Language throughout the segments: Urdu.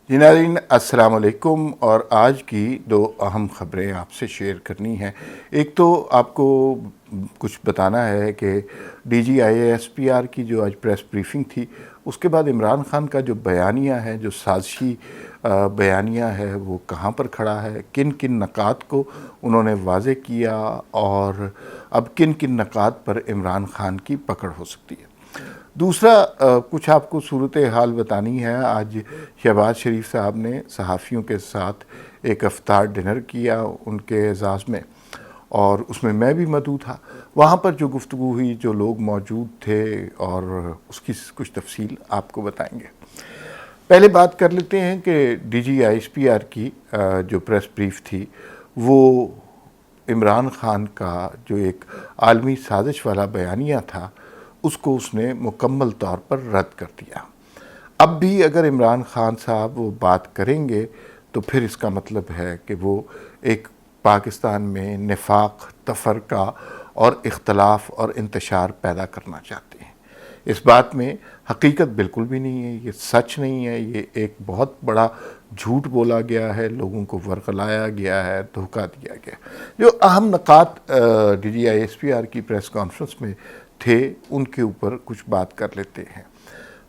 جی ناظرین السلام علیکم، اور آج کی دو اہم خبریں آپ سے شیئر کرنی ہیں۔ ایک تو آپ کو کچھ بتانا ہے کہ D G I A S P R کی جو آج پریس بریفنگ تھی، اس کے بعد عمران خان کا جو بیانیہ ہے، جو سازشی بیانیہ ہے، وہ کہاں پر کھڑا ہے، کن کن نکات کو انہوں نے واضح کیا، اور اب کن کن نکات پر عمران خان کی پکڑ ہو سکتی ہے۔ دوسرا کچھ آپ کو صورتحال بتانی ہے۔ آج شہباز شریف صاحب نے صحافیوں کے ساتھ ایک افطار ڈنر کیا ان کے اعزاز میں، اور اس میں میں بھی مدعو تھا۔ وہاں پر جو گفتگو ہوئی، جو لوگ موجود تھے، اور اس کی کچھ تفصیل آپ کو بتائیں گے۔ پہلے بات کر لیتے ہیں کہ D G I S P R کی جو پریس بریف تھی، وہ عمران خان کا جو ایک عالمی سازش والا بیانیہ تھا، اس کو اس نے مکمل طور پر رد کر دیا۔ اب بھی اگر عمران خان صاحب وہ بات کریں گے تو پھر اس کا مطلب ہے کہ وہ ایک پاکستان میں نفاق، تفرقہ اور اختلاف اور انتشار پیدا کرنا چاہتے ہیں۔ اس بات میں حقیقت بالکل بھی نہیں ہے، یہ سچ نہیں ہے، یہ ایک بہت بڑا جھوٹ بولا گیا ہے، لوگوں کو ورغلایا گیا ہے، دھوکہ دیا گیا۔ جو اہم نکات D G I S P R کی پریس کانفرنس میں تھے، ان کے اوپر کچھ بات کر لیتے ہیں۔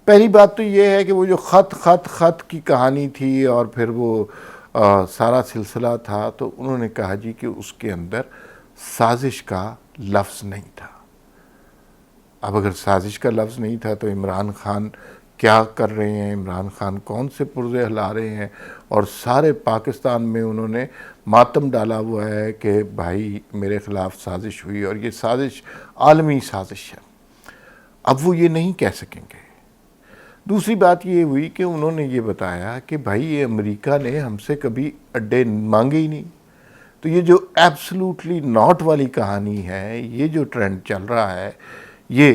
پہلی بات تو یہ ہے کہ وہ جو خط کی کہانی تھی، اور پھر وہ سارا سلسلہ تھا، تو انہوں نے کہا جی کہ اس کے اندر سازش کا لفظ نہیں تھا۔ اب اگر سازش کا لفظ نہیں تھا تو عمران خان کیا کر رہے ہیں، عمران خان کون سے پرزے ہلا رہے ہیں، اور سارے پاکستان میں انہوں نے ماتم ڈالا ہوا ہے کہ بھائی میرے خلاف سازش ہوئی، اور یہ سازش عالمی سازش ہے۔ اب وہ یہ نہیں کہہ سکیں گے۔ دوسری بات یہ ہوئی کہ انہوں نے یہ بتایا کہ بھائی یہ امریکہ نے ہم سے کبھی اڈے مانگے ہی نہیں۔ تو یہ جو ایبسلوٹلی ناٹ والی کہانی ہے، یہ جو ٹرینڈ چل رہا ہے، یہ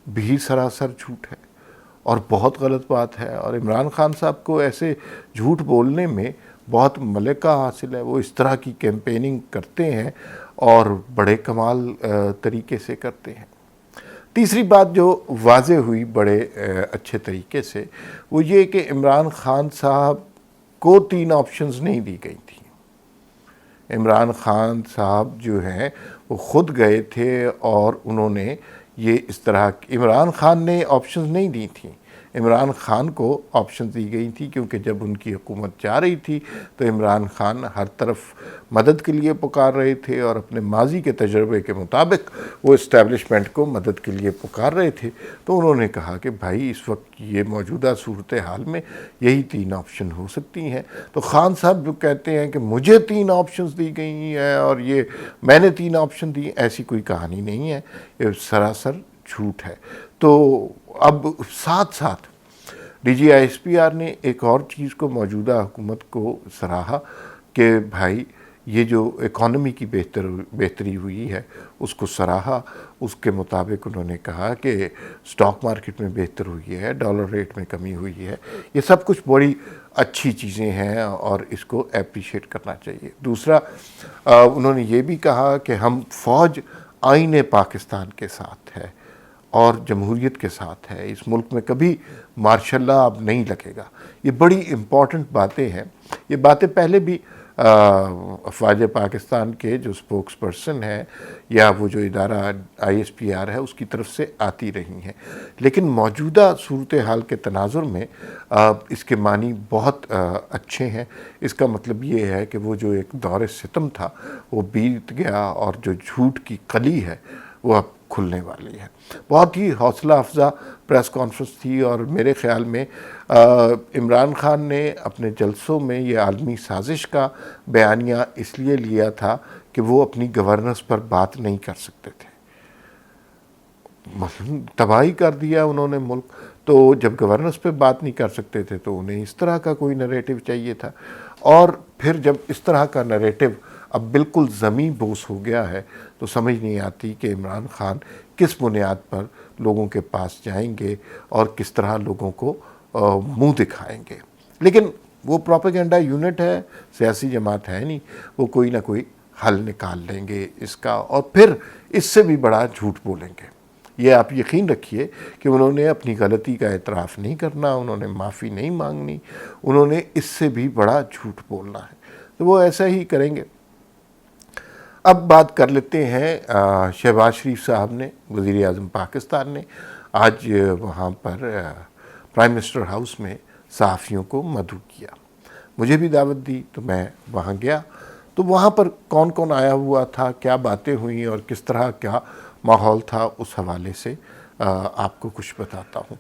بھی سراسر جھوٹ ہے اور بہت غلط بات ہے۔ اور عمران خان صاحب کو ایسے جھوٹ بولنے میں بہت ملکہ حاصل ہے۔ وہ اس طرح کی کیمپیننگ کرتے ہیں اور بڑے کمال طریقے سے کرتے ہیں۔ تیسری بات جو واضح ہوئی بڑے اچھے طریقے سے، وہ یہ کہ عمران خان صاحب کو 3 آپشنز نہیں دی گئی تھیں۔ عمران خان صاحب جو ہیں وہ خود گئے تھے، اور انہوں نے یہ اس طرح، عمران خان نے آپشنز نہیں دی تھیں، عمران خان کو آپشنز دی گئی تھی، کیونکہ جب ان کی حکومت جا رہی تھی تو عمران خان ہر طرف مدد کے لیے پکار رہے تھے، اور اپنے ماضی کے تجربے کے مطابق وہ اسٹیبلشمنٹ کو مدد کے لیے پکار رہے تھے۔ تو انہوں نے کہا کہ بھائی اس وقت یہ موجودہ صورتحال میں یہی 3 آپشن ہو سکتی ہیں۔ تو خان صاحب جو کہتے ہیں کہ مجھے 3 آپشنز دی گئی ہیں اور یہ میں نے 3 آپشن دی، ایسی کوئی کہانی نہیں ہے، یہ سراسر جھوٹ ہے۔ تو اب ساتھ ساتھ D G I S P R نے ایک اور چیز کو موجودہ حکومت کو سراہا کہ بھائی یہ جو اکانومی کی بہتری ہوئی ہے اس کو سراہا۔ اس کے مطابق انہوں نے کہا کہ سٹاک مارکیٹ میں بہتر ہوئی ہے، ڈالر ریٹ میں کمی ہوئی ہے، یہ سب کچھ بڑی اچھی چیزیں ہیں اور اس کو اپریشیٹ کرنا چاہیے۔ دوسرا انہوں نے یہ بھی کہا کہ ہم فوج آئین پاکستان کے ساتھ ہے اور جمہوریت کے ساتھ ہے، اس ملک میں کبھی مارشل لا اب نہیں لگے گا۔ یہ بڑی امپورٹنٹ باتیں ہیں۔ یہ باتیں پہلے بھی افواج پاکستان کے جو سپوکس پرسن ہے یا وہ جو ادارہ آئی ایس پی آر ہے اس کی طرف سے آتی رہی ہیں، لیکن موجودہ صورتحال کے تناظر میں اس کے معنی بہت اچھے ہیں۔ اس کا مطلب یہ ہے کہ وہ جو ایک دور ستم تھا وہ بیت گیا، اور جو جھوٹ کی کلی ہے وہ اب کھلنے والی ہے۔ بہت ہی حوصلہ افزا پریس کانفرنس تھی، اور میرے خیال میں عمران خان نے اپنے جلسوں میں یہ عالمی سازش کا بیانیہ اس لیے لیا تھا کہ وہ اپنی گورننس پر بات نہیں کر سکتے تھے۔ مثلاً تباہی کر دیا انہوں نے ملک، تو جب گورننس پہ بات نہیں کر سکتے تھے تو انہیں اس طرح کا کوئی نریٹو چاہیے تھا، اور پھر جب اس طرح کا نریٹو اب بالکل زمیں بوس ہو گیا ہے تو سمجھ نہیں آتی کہ عمران خان کس بنیاد پر لوگوں کے پاس جائیں گے اور کس طرح لوگوں کو منہ دکھائیں گے۔ لیکن وہ پروپیگنڈا یونٹ ہے، سیاسی جماعت ہے نہیں، وہ کوئی نہ کوئی حل نکال لیں گے اس کا، اور پھر اس سے بھی بڑا جھوٹ بولیں گے۔ یہ آپ یقین رکھیے کہ انہوں نے اپنی غلطی کا اعتراف نہیں کرنا، انہوں نے معافی نہیں مانگنی، انہوں نے اس سے بھی بڑا جھوٹ بولنا ہے، تو وہ ایسا ہی کریں گے۔ اب بات کر لیتے ہیں شہباز شریف صاحب نے، وزیر اعظم پاکستان نے آج وہاں پر پرائم منسٹر ہاؤس میں صحافیوں کو مدعو کیا، مجھے بھی دعوت دی تو میں وہاں گیا۔ تو وہاں پر کون کون آیا ہوا تھا، کیا باتیں ہوئیں اور کس طرح کیا ماحول تھا، اس حوالے سے آپ کو کچھ بتاتا ہوں۔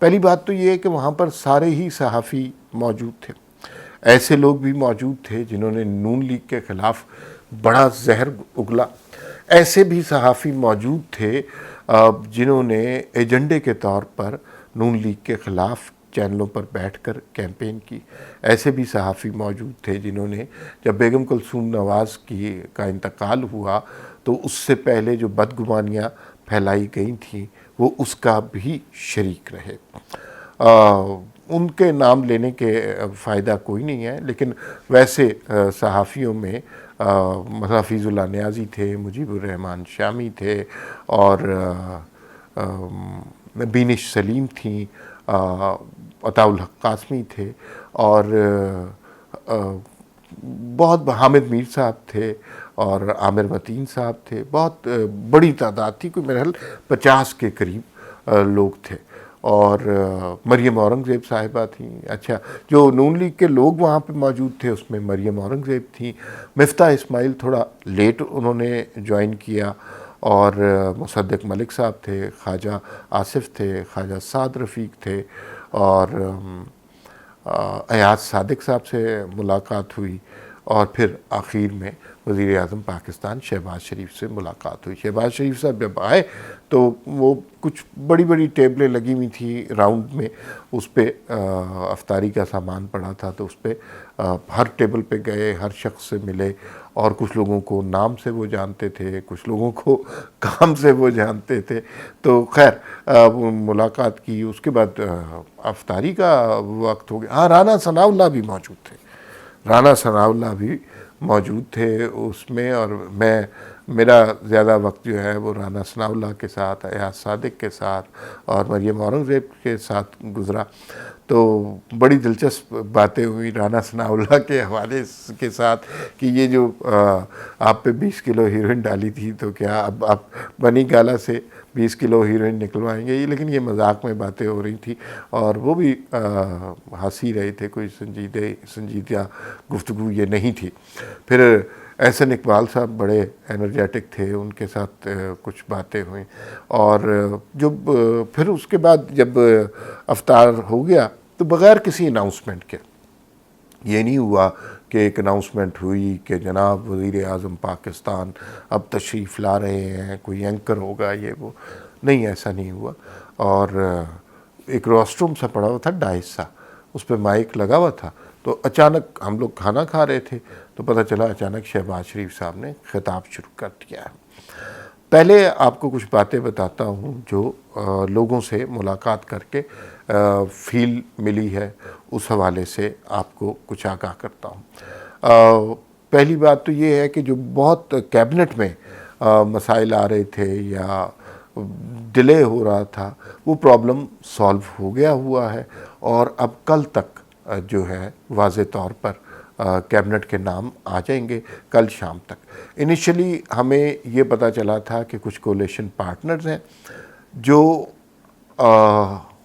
پہلی بات تو یہ ہے کہ وہاں پر سارے ہی صحافی موجود تھے، ایسے لوگ بھی موجود تھے جنہوں نے نون لیگ کے خلاف بڑا زہر اگلا، ایسے بھی صحافی موجود تھے جنہوں نے ایجنڈے کے طور پر نون لیگ کے خلاف چینلوں پر بیٹھ کر کیمپین کی، ایسے بھی صحافی موجود تھے جنہوں نے جب بیگم کلثوم نواز کا انتقال ہوا تو اس سے پہلے جو بدگمانیاں پھیلائی گئی تھیں وہ اس کا بھی شریک رہے۔ ان کے نام لینے کے فائدہ کوئی نہیں ہے، لیکن ویسے صحافیوں میں مثلا حفیظ اللہ نیازی تھے، مجیب الرحمن شامی تھے، اور بینش سلیم تھیں، عطاء الحق قاسمی تھے، اور بہت حامد میر صاحب تھے، اور عامر متین صاحب تھے، بہت بڑی تعداد تھی، کوئی میرے خیال 50 کے قریب لوگ تھے، اور مریم اورنگزیب صاحبہ تھیں۔ اچھا، جو نون لیگ کے لوگ وہاں پہ موجود تھے اس میں مریم اورنگزیب تھیں، مفتاح اسماعیل تھوڑا لیٹ انہوں نے جوائن کیا، اور مصدق ملک صاحب تھے، خواجہ آصف تھے، خواجہ سعد رفیق تھے، اور ایاز صادق صاحب سے ملاقات ہوئی، اور پھر آخر میں وزیر اعظم پاکستان شہباز شریف سے ملاقات ہوئی۔ شہباز شریف صاحب جب آئے تو وہ کچھ بڑی بڑی ٹیبلیں لگی ہوئی تھیں راؤنڈ میں، اس پہ افطاری کا سامان پڑا تھا، تو اس پہ ہر ٹیبل پہ گئے، ہر شخص سے ملے، اور کچھ لوگوں کو نام سے وہ جانتے تھے، کچھ لوگوں کو کام سے وہ جانتے تھے، تو خیر ملاقات کی۔ اس کے بعد افطاری کا وقت ہو گیا۔ ہاں، رانا ثناء اللہ بھی موجود تھے، رانا ثناء اللہ بھی موجود تھے اس میں، اور میرا زیادہ وقت جو ہے وہ رانا ثناء اللہ کے ساتھ، ایاز صادق کے ساتھ، اور مریم اورنگزیب کے ساتھ گزرا۔ تو بڑی دلچسپ باتیں ہوئی رانا ثناء اللہ کے حوالے کے ساتھ کہ یہ جو آپ پہ 20 کلو ہیروئن ڈالی تھی، تو کیا اب آپ بنی گالا سے 20 کلو ہیروئن نکلوائیں گے؟ لیکن یہ مذاق میں باتیں ہو رہی تھی، اور وہ بھی ہنسی رہے تھے، کوئی سنجیدہ گفتگو یہ نہیں تھی۔ پھر احسن اقبال صاحب بڑے انرجیٹک تھے، ان کے ساتھ کچھ باتیں ہوئیں، اور جب پھر اس کے بعد جب افطار ہو گیا تو بغیر کسی اناؤنسمنٹ کے، یہ نہیں ہوا کہ ایک اناؤنسمنٹ ہوئی کہ جناب وزیر اعظم پاکستان اب تشریف لا رہے ہیں، کوئی اینکر ہوگا، یہ وہ نہیں، ایسا نہیں ہوا۔ اور ایک روسٹروم سا پڑا ہوا تھا 2.5 سا، اس پہ مائک لگا ہوا تھا، تو اچانک ہم لوگ کھانا کھا رہے تھے تو پتہ چلا اچانک شہباز شریف صاحب نے خطاب شروع کر دیا ہے۔ پہلے آپ کو کچھ باتیں بتاتا ہوں جو لوگوں سے ملاقات کر کے فیل ملی ہے، اس حوالے سے آپ کو کچھ آگاہ کرتا ہوں۔ پہلی بات تو یہ ہے کہ جو بہت کیبنٹ میں مسائل آ رہے تھے یا ڈیلے ہو رہا تھا، وہ پرابلم سالو ہو گیا ہوا ہے، اور اب کل تک جو ہے واضح طور پر کیبنٹ کے نام آ جائیں گے، کل شام تک۔ انیشلی ہمیں یہ پتہ چلا تھا کہ کچھ کولیشن پارٹنرز ہیں جو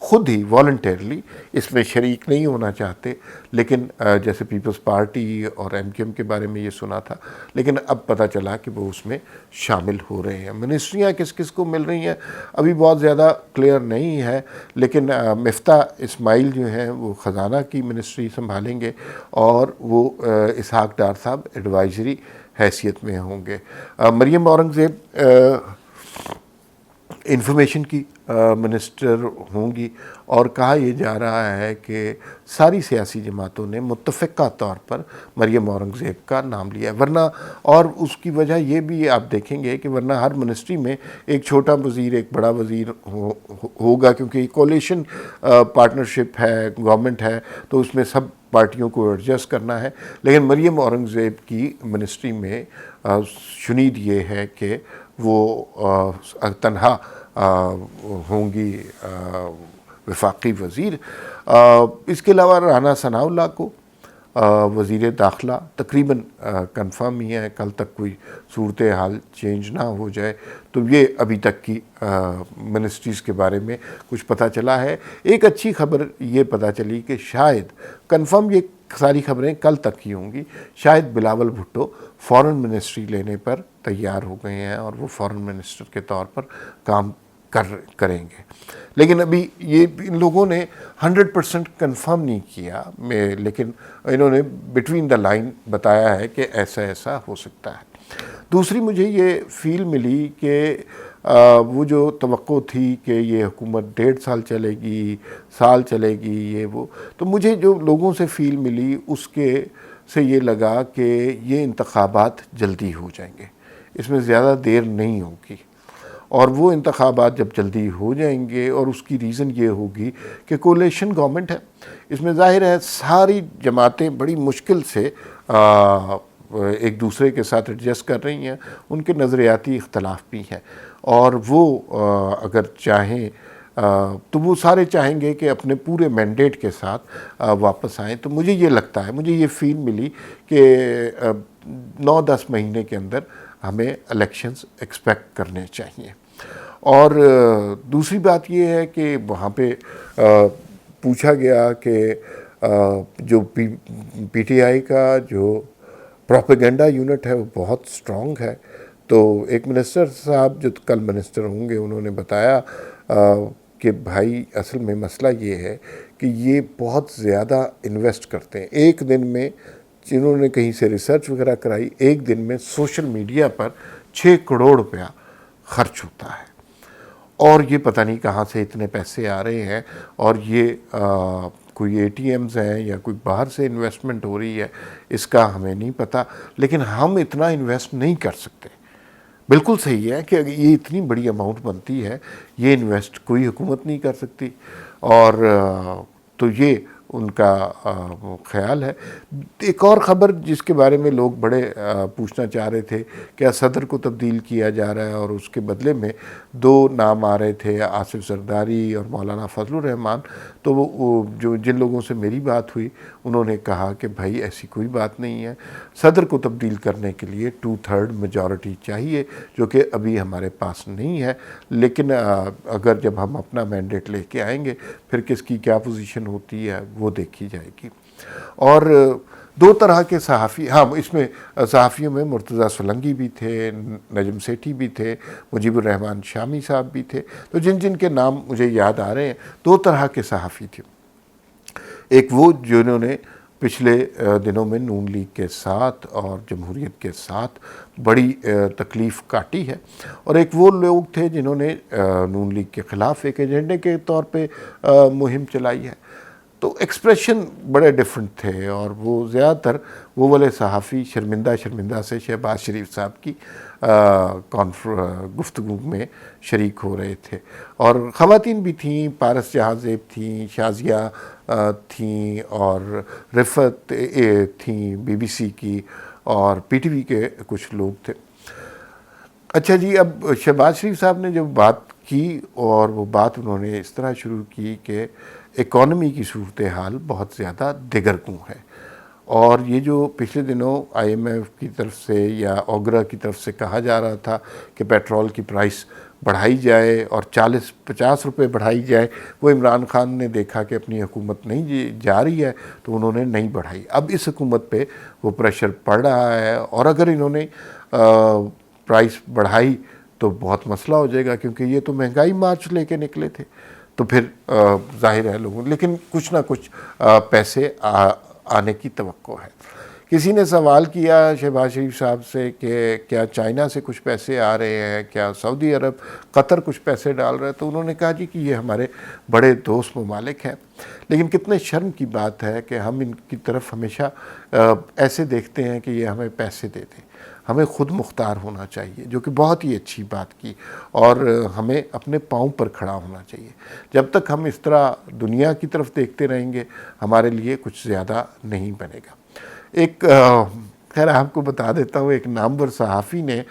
خود ہی والنٹیرلی اس میں شریک نہیں ہونا چاہتے، لیکن جیسے پیپلز پارٹی اور ایم کیو ایم کے بارے میں یہ سنا تھا، لیکن اب پتہ چلا کہ وہ اس میں شامل ہو رہے ہیں۔ منسٹریاں کس کس کو مل رہی ہیں ابھی بہت زیادہ کلیئر نہیں ہے، لیکن مفتاح اسماعیل جو ہیں وہ خزانہ کی منسٹری سنبھالیں گے، اور وہ اسحاق ڈار صاحب ایڈوائزری حیثیت میں ہوں گے۔ مریم اورنگزیب انفارمیشن کی منسٹر ہوں گی، اور کہا یہ جا رہا ہے کہ ساری سیاسی جماعتوں نے متفقہ طور پر مریم اورنگزیب کا نام لیا ہے، ورنہ، اور اس کی وجہ یہ بھی آپ دیکھیں گے کہ ورنہ ہر منسٹری میں ایک چھوٹا وزیر ایک بڑا وزیر ہوگا، کیونکہ کولیشن پارٹنرشپ ہے، گورنمنٹ ہے، تو اس میں سب پارٹیوں کو ایڈجسٹ کرنا ہے۔ لیکن مریم اورنگزیب کی منسٹری میں شنید یہ ہے کہ وہ تنہا ہوں گی وفاقی وزیر۔ اس کے علاوہ رانا ثناء اللہ کو وزیر داخلہ تقریباً کنفرم ہی ہے، کل تک کوئی صورتحال چینج نہ ہو جائے تو یہ ابھی تک کی منسٹریز کے بارے میں کچھ پتہ چلا ہے۔ ایک اچھی خبر یہ پتہ چلی کہ شاید کنفرم، یہ ساری خبریں کل تک ہی ہوں گی، شاید بلاول بھٹو فورن منسٹری لینے پر تیار ہو گئے ہیں اور وہ فورن منسٹر کے طور پر کام کریں گے۔ لیکن ابھی یہ ان لوگوں نے 100% کنفرم نہیں کیا، لیکن انہوں نے بٹوین دا لائن بتایا ہے کہ ایسا ایسا ہو سکتا ہے۔ دوسری مجھے یہ فیل ملی کہ وہ جو توقع تھی کہ یہ حکومت 1.5 سال چلے گی، سال چلے گی، یہ وہ، تو مجھے جو لوگوں سے فیل ملی اس کے سے یہ لگا کہ یہ انتخابات جلدی ہو جائیں گے، اس میں زیادہ دیر نہیں ہوگی، اور وہ انتخابات جب جلدی ہو جائیں گے، اور اس کی ریزن یہ ہوگی کہ کولیشن گورنمنٹ ہے، اس میں ظاہر ہے ساری جماعتیں بڑی مشکل سے ایک دوسرے کے ساتھ ایڈجسٹ کر رہی ہیں، ان کے نظریاتی اختلاف بھی ہیں، اور وہ اگر چاہیں تو وہ سارے چاہیں گے کہ اپنے پورے مینڈیٹ کے ساتھ واپس آئیں۔ تو مجھے یہ لگتا ہے، مجھے یہ فیل ملی کہ 9-10 مہینے کے اندر ہمیں الیکشنز ایکسپیکٹ کرنے چاہیے۔ اور دوسری بات یہ ہے کہ وہاں پہ پوچھا گیا کہ جو پی ٹی آئی کا جو پروپیگنڈا یونٹ ہے وہ بہت سٹرونگ ہے، تو ایک منسٹر صاحب جو کل منسٹر ہوں گے انہوں نے بتایا کہ بھائی اصل میں مسئلہ یہ ہے کہ یہ بہت زیادہ انویسٹ کرتے ہیں، ایک دن میں، جنہوں نے کہیں سے ریسرچ وغیرہ کرائی، ایک دن میں سوشل میڈیا پر 6 کروڑ روپیہ خرچ ہوتا ہے، اور یہ پتہ نہیں کہاں سے اتنے پیسے آ رہے ہیں، اور یہ کوئی اے ٹی ایمز ہیں یا کوئی باہر سے انویسٹمنٹ ہو رہی ہے، اس کا ہمیں نہیں پتہ، لیکن ہم اتنا انویسٹ نہیں کر سکتے۔ بالکل صحیح ہے کہ یہ اتنی بڑی اماؤنٹ بنتی ہے، یہ انویسٹ کوئی حکومت نہیں کر سکتی، اور تو یہ ان کا خیال ہے۔ ایک اور خبر جس کے بارے میں لوگ بڑے پوچھنا چاہ رہے تھے، کیا صدر کو تبدیل کیا جا رہا ہے، اور اس کے بدلے میں 2 نام آ رہے تھے، آصف زرداری اور مولانا فضل الرحمان، تو وہ جن لوگوں سے میری بات ہوئی انہوں نے کہا کہ بھائی ایسی کوئی بات نہیں ہے، صدر کو تبدیل کرنے کے لیے 2/3 میجورٹی چاہیے، جو کہ ابھی ہمارے پاس نہیں ہے، لیکن اگر جب ہم اپنا مینڈیٹ لے کے آئیں گے پھر کس کی کیا پوزیشن ہوتی ہے وہ دیکھی جائے گی۔ اور 2 طرح کے صحافی، ہاں اس میں صحافیوں میں مرتضیٰ سولنگی بھی تھے، نجم سیٹھی بھی تھے، مجیب الرحمن شامی صاحب بھی تھے، تو جن کے نام مجھے یاد آ رہے ہیں 2 طرح کے صحافی تھے۔ ایک وہ جنہوں نے پچھلے دنوں میں نون لیگ کے ساتھ اور جمہوریت کے ساتھ بڑی تکلیف کاٹی ہے، اور ایک وہ لوگ تھے جنہوں نے نون لیگ کے خلاف ایک ایجنڈے کے طور پہ مہم چلائی ہے، تو ایکسپریشن بڑے ڈیفرنٹ تھے، اور وہ زیادہ تر وہ والے صحافی شرمندہ سے شہباز شریف صاحب کی گفتگو میں شریک ہو رہے تھے، اور خواتین بھی تھیں، پارس جہاں زیب تھیں، شازیہ تھیں، اور رفت تھیں بی بی سی کی، اور پی ٹی وی کے کچھ لوگ تھے۔ اچھا جی، اب شہباز شریف صاحب نے جب بات کی، اور وہ بات انہوں نے اس طرح شروع کی کہ اکانومی کی صورتحال بہت زیادہ دگرگوں ہے، اور یہ جو پچھلے دنوں آئی ایم ایف کی طرف سے یا اوگرا کی طرف سے کہا جا رہا تھا کہ پیٹرول کی پرائس بڑھائی جائے اور 40-50 روپے بڑھائی جائے، وہ عمران خان نے دیکھا کہ اپنی حکومت نہیں جا رہی ہے تو انہوں نے نہیں بڑھائی۔ اب اس حکومت پہ وہ پریشر پڑ رہا ہے، اور اگر انہوں نے پرائس بڑھائی تو بہت مسئلہ ہو جائے گا، کیونکہ یہ تو مہنگائی مارچ لے کے نکلے تھے، تو پھر ظاہر ہے لوگوں، لیکن کچھ نہ کچھ پیسے آنے کی توقع ہے۔ کسی نے سوال کیا شہباز شریف صاحب سے کہ کیا چائنا سے کچھ پیسے آ رہے ہیں، کیا سعودی عرب، قطر کچھ پیسے ڈال رہے ہیں، تو انہوں نے کہا جی کہ یہ ہمارے بڑے دوست ممالک ہیں، لیکن کتنے شرم کی بات ہے کہ ہم ان کی طرف ہمیشہ ایسے دیکھتے ہیں کہ یہ ہمیں پیسے دے دیں۔ ہمیں خود مختار ہونا چاہیے، جو کہ بہت ہی اچھی بات کی، اور ہمیں اپنے پاؤں پر کھڑا ہونا چاہیے۔ جب تک ہم اس طرح دنیا کی طرف دیکھتے رہیں گے ہمارے لیے کچھ زیادہ نہیں بنے گا۔ ایک خیر آپ کو بتا دیتا ہوں، ایک نامور صحافی نے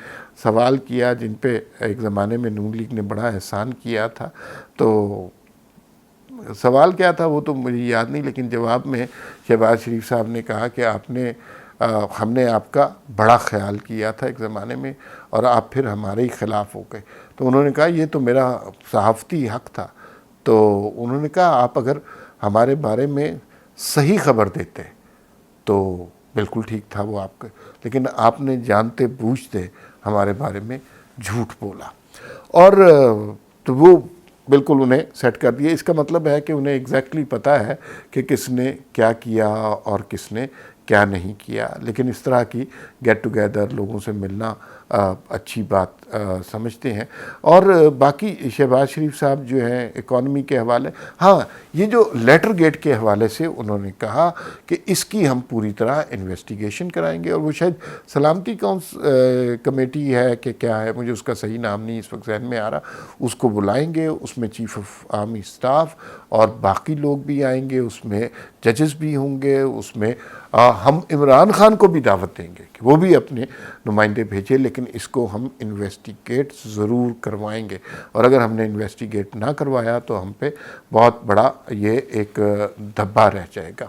سوال کیا جن پہ ایک زمانے میں نون لیگ نے بڑا احسان کیا تھا، تو سوال کیا تھا وہ تو مجھے یاد نہیں، لیکن جواب میں شہباز شریف صاحب نے کہا کہ ہم نے آپ کا بڑا خیال کیا تھا ایک زمانے میں، اور آپ پھر ہمارے ہی خلاف ہو گئے۔ تو انہوں نے کہا یہ تو میرا صحافتی حق تھا۔ تو انہوں نے کہا آپ اگر ہمارے بارے میں صحیح خبر دیتے تو بالکل ٹھیک تھا وہ آپ کا، لیکن آپ نے جانتے بوجھتے ہمارے بارے میں جھوٹ بولا، اور تو وہ بالکل انہیں سیٹ کر دیا۔ اس کا مطلب ہے کہ انہیں ایگزیکٹلی پتہ ہے کہ کس نے کیا کیا اور کس نے کیا نہیں کیا، لیکن اس طرح کی گیٹ ٹوگیدر، لوگوں سے ملنا اچھی بات سمجھتے ہیں۔ اور باقی شہباز شریف صاحب جو ہیں اکانومی کے حوالے، ہاں یہ جو لیٹر گیٹ کے حوالے سے انہوں نے کہا کہ اس کی ہم پوری طرح انویسٹیگیشن کرائیں گے، اور وہ شاید سلامتی کمیٹی ہے کہ کیا ہے، مجھے اس کا صحیح نام نہیں اس وقت ذہن میں آ رہا، اس کو بلائیں گے، اس میں چیف آف آرمی اسٹاف اور باقی لوگ بھی آئیں گے، اس میں ججز بھی ہوں گے، اس میں ہم عمران خان کو بھی دعوت دیں گے کہ وہ بھی اپنے نمائندے بھیجے، لیکن اس کو ہم انویسٹیگیٹ ضرور کروائیں گے، اور اگر ہم نے انویسٹیگیٹ نہ کروایا تو ہم پہ بہت بڑا یہ ایک دھبا رہ جائے گا۔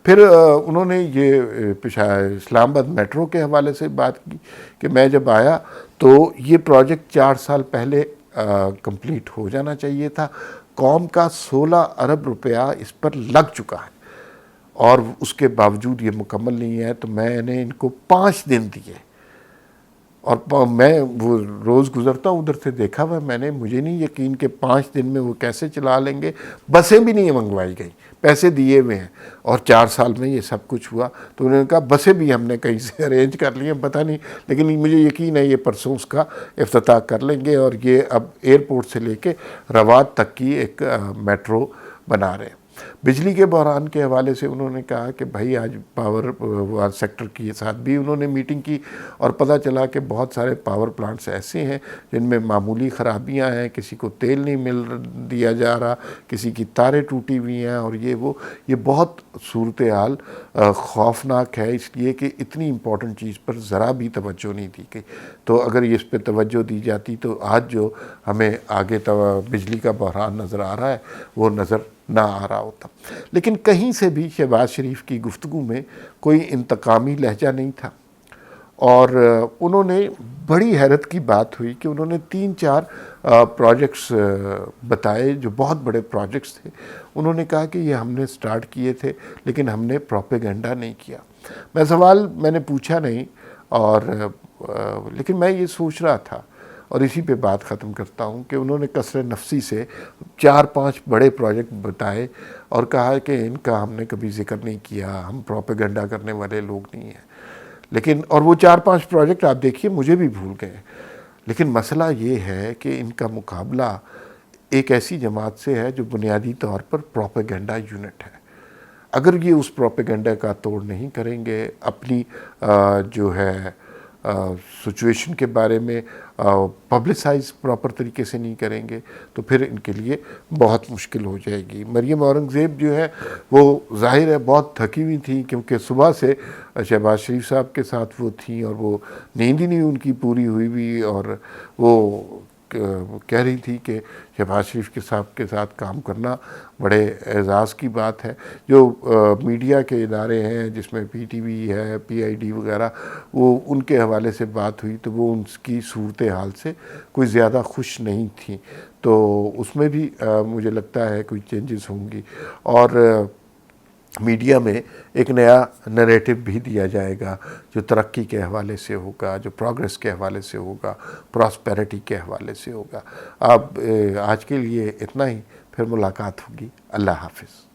پھر انہوں نے یہ اسلام آباد میٹرو کے حوالے سے بات کی کہ میں جب آیا تو یہ پروجیکٹ 4 سال پہلے کمپلیٹ ہو جانا چاہیے تھا، قوم کا 16 ارب روپیہ اس پر لگ چکا ہے، اور اس کے باوجود یہ مکمل نہیں ہے۔ تو میں نے ان کو 5 دن دیے، اور میں وہ روز گزرتا ہوں ادھر سے دیکھا ہوا میں نے، مجھے نہیں یقین کہ 5 دن میں وہ کیسے چلا لیں گے۔ بسیں بھی نہیں منگوائی گئی، پیسے دیے ہوئے ہیں، اور 4 سال میں یہ سب کچھ ہوا۔ تو انہوں نے کہا بسیں بھی ہم نے کہیں سے ارینج کر لی ہیں، پتہ نہیں، لیکن مجھے یقین ہے یہ پرسوں اس کا افتتاح کر لیں گے، اور یہ اب ایئرپورٹ سے لے کے رواد تک کی ایک میٹرو بنا رہے ہیں۔ بجلی کے بحران کے حوالے سے انہوں نے کہا کہ بھائی آج پاور سیکٹر کے ساتھ بھی انہوں نے میٹنگ کی، اور پتہ چلا کہ بہت سارے پاور پلانٹس ایسے ہیں جن میں معمولی خرابیاں ہیں، کسی کو تیل نہیں مل دیا جا رہا، کسی کی تاریں ٹوٹی ہوئی ہیں، اور یہ بہت صورتحال خوفناک ہے، اس لیے کہ اتنی امپورٹنٹ چیز پر ذرا بھی توجہ نہیں دی گئی۔ تو اگر اس پہ توجہ دی جاتی تو آج جو ہمیں آگے بجلی کا بحران نظر آ رہا ہے وہ نظر نہ آ رہا ہوتا۔ لیکن کہیں سے بھی شہباز شریف کی گفتگو میں کوئی انتقامی لہجہ نہیں تھا، اور انہوں نے بڑی حیرت کی بات ہوئی کہ انہوں نے 3-4 پروجیکٹس بتائے جو بہت بڑے پروجیکٹس تھے۔ انہوں نے کہا کہ یہ ہم نے سٹارٹ کیے تھے لیکن ہم نے پروپیگنڈا نہیں کیا۔ میں نے پوچھا نہیں، لیکن میں یہ سوچ رہا تھا، اور اسی پہ بات ختم کرتا ہوں کہ انہوں نے کثر نفسی سے 4-5 بڑے پروجیکٹ بتائے اور کہا کہ ان کا ہم نے کبھی ذکر نہیں کیا، ہم پروپیگنڈا کرنے والے لوگ نہیں ہیں۔ لیکن اور وہ 4-5 پروجیکٹ آپ دیکھیے مجھے بھی بھول گئے، لیکن مسئلہ یہ ہے کہ ان کا مقابلہ ایک ایسی جماعت سے ہے جو بنیادی طور پر پروپیگنڈا یونٹ ہے۔ اگر یہ اس پروپیگنڈا کا توڑ نہیں کریں گے، اپنی جو ہے سچویشن کے بارے میں پبلسائز پراپر طریقے سے نہیں کریں گے تو پھر ان کے لیے بہت مشکل ہو جائے گی۔ مریم اورنگزیب جو ہے وہ ظاہر ہے بہت تھکی ہوئی تھیں، کیونکہ صبح سے شہباز شریف صاحب کے ساتھ وہ تھیں، اور وہ نیند ہی نہیں ان کی پوری ہوئی، اور وہ کہہ رہی تھی کہ شہباز شریف کے ساتھ کام کرنا بڑے اعزاز کی بات ہے۔ جو میڈیا کے ادارے ہیں جس میں پی ٹی وی ہے، پی آئی ڈی وغیرہ، وہ ان کے حوالے سے بات ہوئی تو وہ ان کی صورتحال سے کوئی زیادہ خوش نہیں تھیں، تو اس میں بھی مجھے لگتا ہے کوئی چینجز ہوں گی، اور میڈیا میں ایک نیا نریٹو بھی دیا جائے گا جو ترقی کے حوالے سے ہوگا، جو پروگریس کے حوالے سے ہوگا، پراسپیرٹی کے حوالے سے ہوگا۔ اب آج کے لیے اتنا ہی، پھر ملاقات ہوگی۔ اللہ حافظ۔